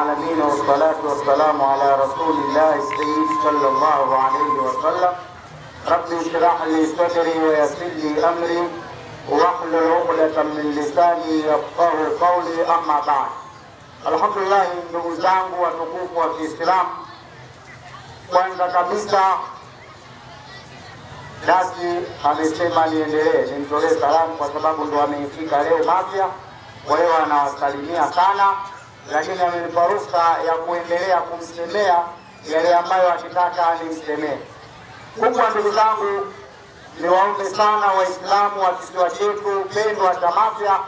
العالمين والصلاة والسلام على رسول الله السيد صلى الله عليه وسلم. رب اشرح لي صدري ويسر لي أمري واحلل عقدة من lisani yafqahu qawli, amma ba'd. Alhamdulillah, ndugu zangu watukufu wa Kiislamu, kwanza kabisa Dasi amesema niendelee nimtolee salamu kwa sababu ndo ameifika leo Mafia, kwa hiyo anawasalimia sana, lakini amenipa ruhusa ya kuendelea kumsemea yale ambayo akitaka nimsemee. Kubwa ndugu zangu, niwaombe sana Waislamu wa kisiwa chetu pendwa cha Mafia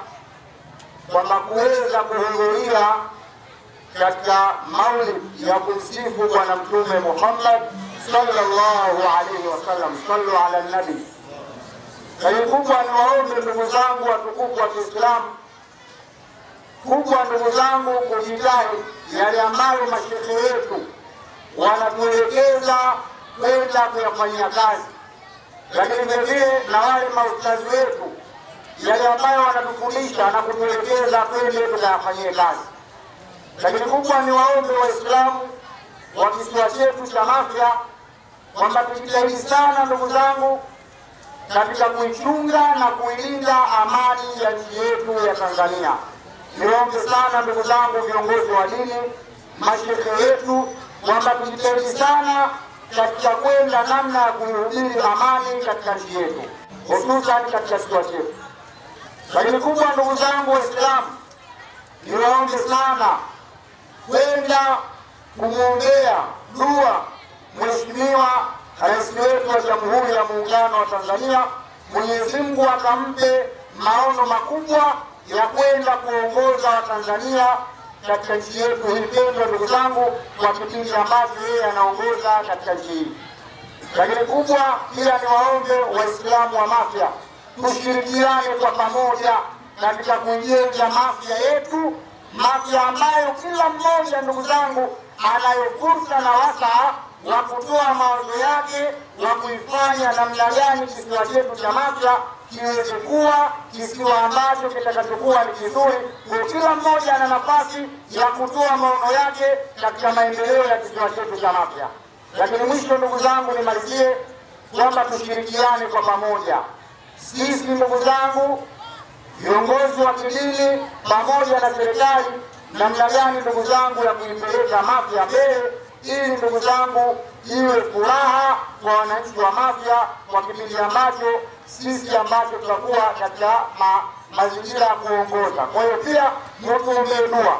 kwamba kuweza kuhudhuria katika maulid ya kumsifu Bwana Mtume Muhammad sallallahu alaihi wasallam. Sallu ala nabi. Kubwa niwaombe ndugu zangu watukufu wa Kiislamu, kubwa ndugu zangu, kujitahidi yale ambayo mashekhe wetu wanatuelekeza kwenda kuyafanyia kazi, lakini vile na wale maustazi wetu yale ambayo wanatufundisha na kutuelekeza twende tukayafanyie kazi. Lakini kubwa ni waombe Waislamu wa kisiwa chetu cha Mafia kwamba tujitahidi sana ndugu zangu katika kuichunga na kuilinda amani ya nchi yetu ya Tanzania. Niwaombe sana ndugu zangu viongozi wa dini, mashekhe wetu, kwamba tujitahidi sana katika kwenda namna ya kuihubiri amani katika nchi yetu, hususan katika kisiwa chetu. Lakini kubwa ndugu zangu Waislamu, niwaombe sana kwenda kumwombea dua Mheshimiwa Rais wetu wa Jamhuri ya Muungano wa Tanzania. Mwenyezi Mungu akampe maono makubwa ya kwenda kuongoza Watanzania katika nchi yetu hii pendwa ndugu zangu, kwa kipindi ambacho yeye anaongoza katika nchi hii. Lakini kubwa pia ni waombe Waislamu wa Mafia tushirikiane kwa pamoja katika kujenga Mafia yetu, Mafia ambayo kila mmoja ndugu zangu anayo fursa na wasaa wa kutoa mawazo yake wa kuifanya namna gani kisiwa chetu cha Mafia kiweze kuwa kisiwa ambacho kitakachokuwa ni kizuri. Kwa kila mmoja ana nafasi ya kutoa maono yake katika maendeleo ya kisiwa chetu cha Mafia. Lakini mwisho ndugu zangu, nimalizie kwamba tushirikiane kwa pamoja, sisi ndugu zangu viongozi wa kidini pamoja na serikali, namna gani ndugu zangu ya kuipeleka Mafia mbele, ili ndugu zangu iwe furaha kwa wananchi wa Mafia kwa kipindi ambacho sisi ambacho tutakuwa katika mazingira ya kuongoza. Kwa hiyo pia mtuombee dua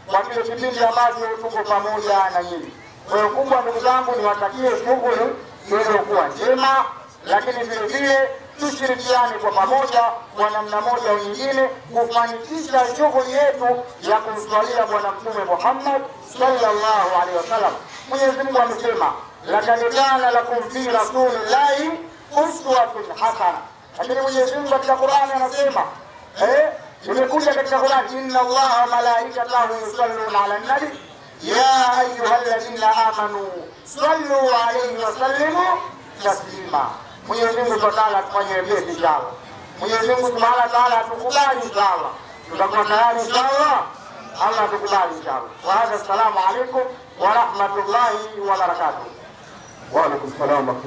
kwa kile kipindi ambacho tuko pamoja na nyinyi. Kwa hiyo kubwa ndugu zangu, niwatakie shughuli iliyokuwa njema, lakini vile vile tushirikiane kwa pamoja kwa namna moja au nyingine kufanikisha shughuli yetu ya kumswalia Bwana Mtume Muhammad sallallahu alaihi wasallam. Mwenyezi Mungu amesema, laqad kana lakum fi rasulillahi uswatun hasana. Lakini Mwenyezi Mungu katika Qur'ani anasema, imekuja katika Qur'ani, inna Allaha wa malaikatahu yusalluna ala nabi ya ayyuhalladhina amanu sallu alayhi wa sallimu taslima. Mwenyezi Mungu Ta'ala atufanye wepesi inshallah. Mwenyezi Mungu Subhanahu wa Ta'ala atukubali inshallah. Tutakuwa tayari inshallah. Allah atukubali inshallah. Wa hadha, assalamu alaykum wa rahmatullahi wa barakatuh. Wa alaykum assalam.